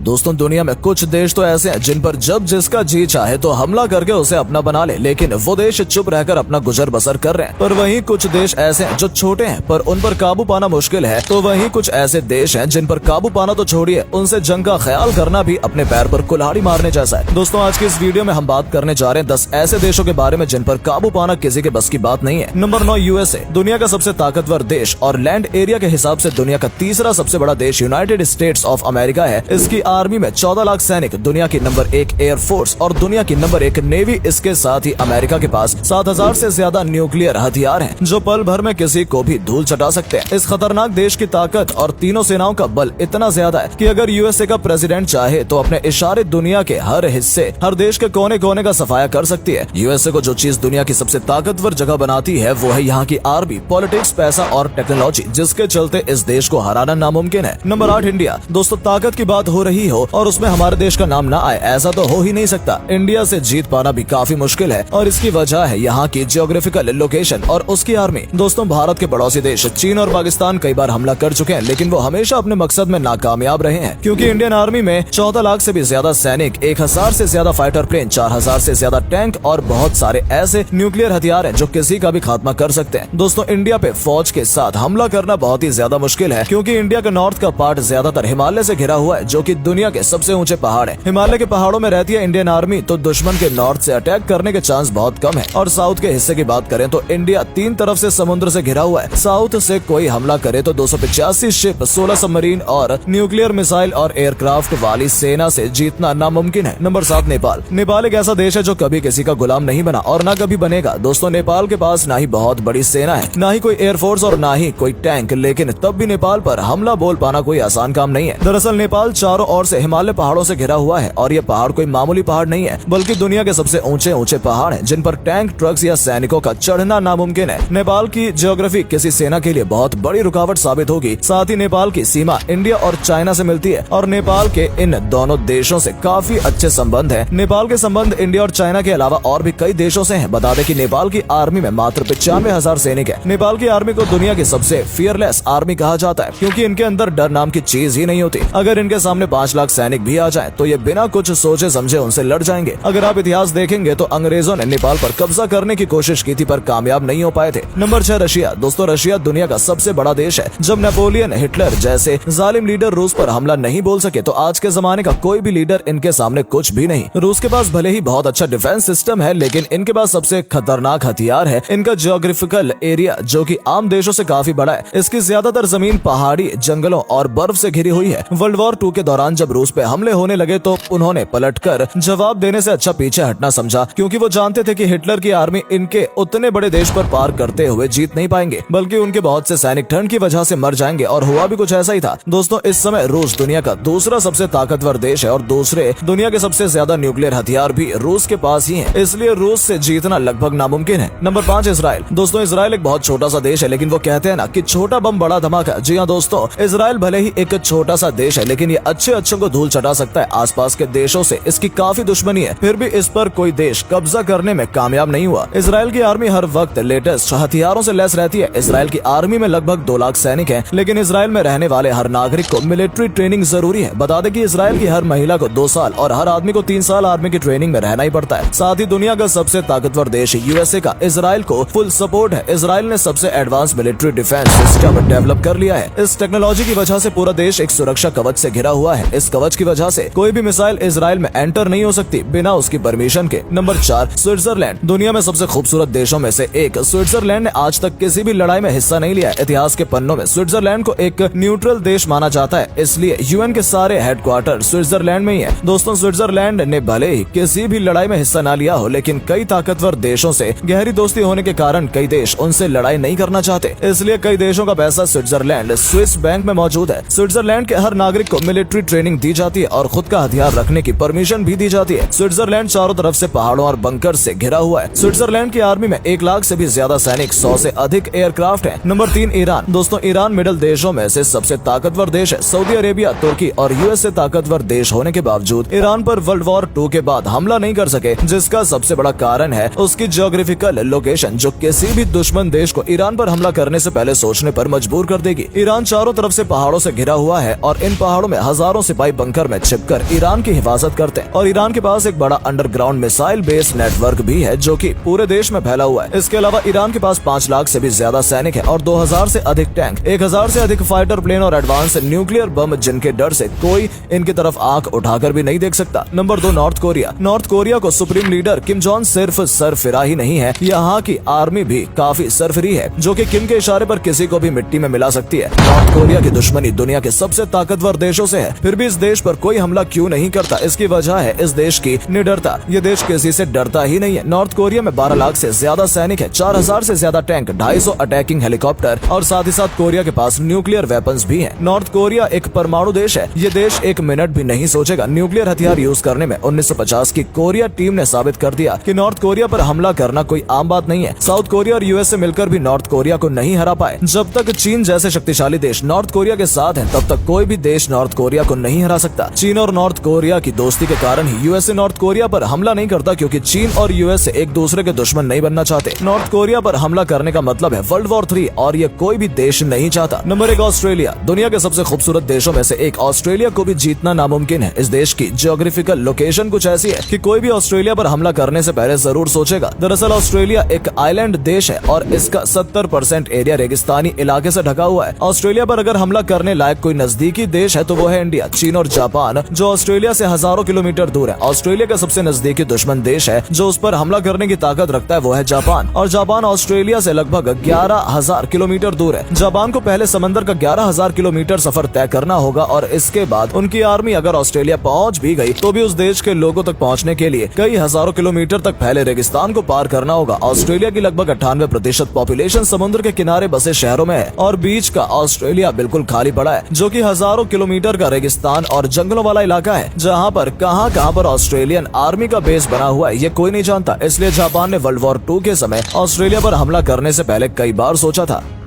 दोस्तों दुनिया में कुछ देश तो ऐसे हैं जिन पर जब जिसका जी चाहे तो हमला करके उसे अपना बना ले, लेकिन वो देश चुप रहकर अपना गुजर बसर कर रहे हैं। पर वहीं कुछ देश ऐसे हैं जो छोटे हैं पर उन पर काबू पाना मुश्किल है। तो वहीं कुछ ऐसे देश हैं जिन पर काबू पाना तो छोड़िए, उनसे जंग का ख्याल करना भी अपने पैर पर कुल्हाड़ी मारने जैसा है। दोस्तों आज की इस वीडियो में हम बात करने जा रहे हैं 10 ऐसे देशों के बारे में जिन पर काबू पाना किसी के बस की बात नहीं है। नंबर 9 यूएसए, दुनिया का सबसे ताकतवर देश और लैंड एरिया के हिसाब से दुनिया का तीसरा सबसे बड़ा देश यूनाइटेड स्टेट्स ऑफ अमेरिका है। इसकी आर्मी में 14 लाख सैनिक, दुनिया की नंबर 1 एयरफोर्स और दुनिया की नंबर 1 नेवी। इसके साथ ही अमेरिका के पास 7000 से ज्यादा न्यूक्लियर हथियार हैं जो पल भर में किसी को भी धूल चटा सकते हैं। इस खतरनाक देश की ताकत और तीनों सेनाओं का बल इतना ज्यादा है कि अगर यूएसए का प्रेसिडेंट चाहे तो अपने इशारे दुनिया के हर हिस्से, हर देश के कोने कोने का सफाया कर सकती है। यूएसए को जो चीज दुनिया की सबसे ताकतवर जगह बनाती है वो है यहाँ की आर्मी, पॉलिटिक्स, पैसा और टेक्नोलॉजी, जिसके चलते इस देश को हराना नामुमकिन है। नंबर 8 इंडिया, दोस्तों ताकत की बात हो रही हो और उसमें हमारे देश का नाम ना आए ऐसा तो हो ही नहीं सकता। इंडिया से जीत पाना भी काफी मुश्किल है और इसकी वजह है यहाँ की जियोग्राफिकल लोकेशन और उसकी आर्मी। दोस्तों भारत के पड़ोसी देश चीन और पाकिस्तान कई बार हमला कर चुके हैं, लेकिन वो हमेशा अपने मकसद में नाकामयाब रहे हैं, क्योंकि इंडियन आर्मी में 14 लाख से भी ज्यादा सैनिक, 1000 से ज्यादा फाइटर प्लेन, 4000 से ज्यादा टैंक और बहुत सारे ऐसे न्यूक्लियर हथियार हैं जो किसी का भी खात्मा कर सकते हैं। दोस्तों इंडिया पे फौज के साथ हमला करना बहुत ही ज्यादा मुश्किल है, क्योंकि इंडिया का नॉर्थ का पार्ट ज्यादातर हिमालय से घिरा हुआ है, जो कि दुनिया के सबसे ऊंचे पहाड़ है। हिमालय के पहाड़ों में रहती है इंडियन आर्मी, तो दुश्मन के नॉर्थ से अटैक करने के चांस बहुत कम है। और साउथ के हिस्से की बात करें तो इंडिया 3 तरफ से समुद्र से घिरा हुआ है। साउथ से कोई हमला करे तो 285 शिप, 16 सबमरीन और न्यूक्लियर मिसाइल और एयरक्राफ्ट वाली सेना से जीतना नामुमकिन है। नंबर 7 नेपाल, नेपाल एक ऐसा देश है जो कभी किसी का गुलाम नहीं बना और ना कभी बनेगा। दोस्तों नेपाल के पास ना ही बहुत बड़ी सेना है, ना ही कोई एयरफोर्स और ना ही कोई टैंक, लेकिन तब भी नेपाल पर हमला बोल पाना कोई आसान काम नहीं है। दरअसल नेपाल चारों ओर से हिमालय पहाड़ों से घिरा हुआ है और ये पहाड़ कोई मामूली पहाड़ नहीं है, बल्कि दुनिया के सबसे ऊंचे ऊंचे पहाड़ हैं, जिन पर टैंक, ट्रक्स या सैनिकों का चढ़ना नामुमकिन है। नेपाल की ज्योग्राफी किसी सेना के लिए बहुत बड़ी रुकावट साबित होगी। साथ ही नेपाल की सीमा इंडिया और चाइना से मिलती है और नेपाल के इन दोनों देशों से काफी अच्छे संबंध हैं। नेपाल के संबंध इंडिया और चाइना के अलावा और भी कई देशों से हैं। बता दें कि नेपाल की आर्मी में मात्र 95,000 सैनिक है। नेपाल की आर्मी को दुनिया की सबसे फियरलेस आर्मी कहा जाता है, क्योंकि इनके अंदर डर नाम की चीज ही नहीं होती। अगर इनके सामने 5 लाख सैनिक भी आ जाएं, तो ये बिना कुछ सोचे समझे उनसे लड़ जाएंगे। अगर आप इतिहास देखेंगे तो अंग्रेजों ने नेपाल पर कब्जा करने की कोशिश की थी पर कामयाब नहीं हो पाए थे। नंबर 6 रशिया, दोस्तों रशिया दुनिया का सबसे बड़ा देश है। जब नेपोलियन, हिटलर जैसे जालिम लीडर रूस पर हमला नहीं बोल सके, तो आज के जमाने का कोई भी लीडर इनके सामने कुछ भी नहीं। रूस के पास भले ही बहुत अच्छा डिफेंस सिस्टम है, लेकिन इनके पास सबसे खतरनाक हथियार है इनका जियोग्राफिकल एरिया, जो कि आम देशों से काफी बड़ा है। इसकी ज्यादातर जमीन पहाड़ी, जंगलों और बर्फ से घिरी हुई है। वर्ल्ड वॉर 2 के दौरान जब रूस पे हमले होने लगे तो उन्होंने पलटकर जवाब देने से अच्छा पीछे हटना समझा, क्योंकि वो जानते थे कि हिटलर की आर्मी इनके उतने बड़े देश पर पार करते हुए जीत नहीं पाएंगे, बल्कि उनके बहुत से सैनिक ठंड की वजह से मर जाएंगे। और हुआ भी कुछ ऐसा ही था। दोस्तों इस समय रूस दुनिया का दूसरा सबसे ताकतवर देश है और दूसरे दुनिया के सबसे ज्यादा न्यूक्लियर हथियार भी रूस के पास ही है, इसलिए रूस से जीतना लगभग नामुमकिन है। नंबर 5 इसराइल, दोस्तों इसराइल एक बहुत छोटा सा देश है, लेकिन वो कहते हैं ना कि छोटा बम बड़ा धमाका। जी हाँ दोस्तों, इसराइल भले ही एक छोटा सा देश है, लेकिन ये अच्छे अच्छों को धूल चटा सकता है। आसपास के देशों से इसकी काफी दुश्मनी है, फिर भी इस पर कोई देश कब्जा करने में कामयाब नहीं हुआ। इसराइल की आर्मी हर वक्त लेटेस्ट हथियारों से लैस रहती है। इसराइल की आर्मी में लगभग 2 लाख सैनिक हैं, लेकिन इसराइल में रहने वाले हर नागरिक को मिलिट्री ट्रेनिंग जरूरी है। बता दें कि इसराइल की हर महिला को 2 साल और हर आदमी को 3 साल आर्मी की ट्रेनिंग में रहना ही पड़ता है। साथ ही दुनिया का सबसे ताकतवर देश यूएसए का इसराइल को फुल सपोर्ट है। इसराइल ने सबसे advance military defence system develop कर लिया है। इस टेक्नोलॉजी की वजह से पूरा देश एक सुरक्षा कवच से घिरा हुआ है। इस कवच की वजह से कोई भी मिसाइल इसराइल में एंटर नहीं हो सकती बिना उसकी परमिशन के। नंबर 4 स्विट्जरलैंड, दुनिया में सबसे खूबसूरत देशों में से एक। स्विट्जरलैंड ने आज तक किसी भी लड़ाई में हिस्सा नहीं लिया। इतिहास के पन्नों में स्विट्जरलैंड को एक न्यूट्रल देश माना जाता है, इसलिए यूएन के सारे हेडक्वार्टर स्विट्जरलैंड में ही है। दोस्तों स्विट्जरलैंड ने भले ही किसी भी लड़ाई में हिस्सा न लिया हो, लेकिन कई ताकतवर देशों से गहरी दोस्ती होने के कारण कई देश उनसे लड़ाई नहीं करना चाहते, इसलिए कई देशों का पैसा स्विट्जरलैंड स्विस बैंक में मौजूद है। स्विट्जरलैंड के हर नागरिक को मिलिट्री ट्रेनिंग दी जाती है और खुद का हथियार रखने की परमिशन भी दी जाती है। स्विट्जरलैंड चारों तरफ से पहाड़ों और बंकर से घिरा हुआ है। स्विट्जरलैंड की आर्मी में 1 लाख से भी ज्यादा सैनिक, 100 से अधिक एयरक्राफ्ट है। नंबर 3 ईरान, दोस्तों ईरान मिडिल देशों में से सबसे ताकतवर देश है। सऊदी अरेबिया, तुर्की और यूएस से ताकतवर देश होने के बावजूद ईरान पर वर्ल्ड वॉर 2 के बाद हमला नहीं कर सके, जिसका सबसे बड़ा कारण है उसकी ज्योग्राफिकल लोकेशन, जो किसी भी दुश्मन देश को ईरान पर हमला करने से पहले सोचने पर मजबूर कर देगी। ईरान चारों तरफ से पहाड़ों से घिरा हुआ है और इन पहाड़ों में हजारों से सिपाही बंकर में छिपकर ईरान की हिफाजत करते हैं और ईरान के पास एक बड़ा अंडरग्राउंड मिसाइल बेस नेटवर्क भी है जो कि पूरे देश में फैला हुआ है। इसके अलावा ईरान के पास 5 लाख से भी ज्यादा सैनिक है और 2000 से अधिक टैंक, 1000 से अधिक फाइटर प्लेन और एडवांस न्यूक्लियर बम जिनके डर से कोई इनकी तरफ आंख उठाकर भी नहीं देख सकता। Number 2, north Korea. North Korea को सुप्रीम लीडर किम जोंग सिर्फ सरफिरा ही नहीं है, यहाँ की आर्मी भी काफी सरफिरी है जो कि किम के इशारे पर किसी को भी मिट्टी में मिला सकती है। नॉर्थ कोरिया की दुश्मनी दुनिया के सबसे ताकतवर देशों से है, फिर भी इस देश पर कोई हमला क्यों नहीं करता? इसकी वजह है इस देश की निडरता। ये देश किसी से डरता ही नहीं है। नॉर्थ कोरिया में 12 लाख से ज्यादा सैनिक है, 4000 से ज्यादा टैंक, 250 अटैकिंग हेलीकॉप्टर और साथ ही साथ कोरिया के पास न्यूक्लियर वेपन्स भी हैं। नॉर्थ कोरिया एक परमाणु देश है। ये देश एक मिनट भी नहीं सोचेगा न्यूक्लियर हथियार यूज करने में। 1950 की कोरिया टीम ने साबित कर दिया कि नॉर्थ कोरिया पर हमला करना कोई आम बात नहीं है। साउथ कोरिया और यूएसए मिलकर भी नॉर्थ कोरिया को नहीं हरा पाए। जब तक चीन जैसे शक्तिशाली देश नॉर्थ कोरिया के साथ हैं, तब तक कोई भी देश नॉर्थ कोरिया को नहीं हरा सकता। चीन और नॉर्थ कोरिया की दोस्ती के कारण ही यूएसए नॉर्थ कोरिया पर हमला नहीं करता, क्योंकि चीन और यूएसए एक दूसरे के दुश्मन नहीं बनना चाहते। नॉर्थ कोरिया पर हमला करने का मतलब है वर्ल्ड वॉर 3 और ये कोई भी देश नहीं चाहता। Number 1, Australia. दुनिया के सबसे खूबसूरत देशों में से एक ऑस्ट्रेलिया को भी जीतना नामुमकिन है। इस देश की जियोग्राफिकल लोकेशन कुछ ऐसी है कि कोई भी ऑस्ट्रेलिया पर हमला करने से पहले जरूर सोचेगा। दरअसल ऑस्ट्रेलिया एक आइलैंड देश है और इसका 70% एरिया रेगिस्तानी इलाके से ढका हुआ है। ऑस्ट्रेलिया पर अगर हमला करने लायक कोई नजदीकी देश है तो वो है इंडिया, चीन और जापान, जो ऑस्ट्रेलिया से हजारों किलोमीटर दूर है। ऑस्ट्रेलिया का सबसे नजदीकी दुश्मन देश है जो उस पर हमला करने की ताकत रखता है, वो है जापान। और जापान ऑस्ट्रेलिया से लगभग 11,000 किलोमीटर दूर है। जापान को पहले समंदर का 11,000 किलोमीटर सफर तय करना होगा और इसके बाद उनकी आर्मी अगर ऑस्ट्रेलिया पहुंच भी गई तो भी उस देश के लोगों तक पहुंचने के लिए कई हजारों किलोमीटर तक फैले रेगिस्तान को पार करना होगा। ऑस्ट्रेलिया की लगभग 98% पॉपुलेशन समुद्र के किनारे बसे शहरों में है और बीच का ऑस्ट्रेलिया बिल्कुल खाली पड़ा है, जो कि हजारों किलोमीटर का रेगिस्तान और जंगलों वाला इलाका है, जहाँ पर कहाँ पर ऑस्ट्रेलियन आर्मी का बेस बना हुआ है ये कोई नहीं जानता। इसलिए जापान ने वर्ल्ड वॉर 2 के समय ऑस्ट्रेलिया पर हमला करने से पहले कई बार सोचा था।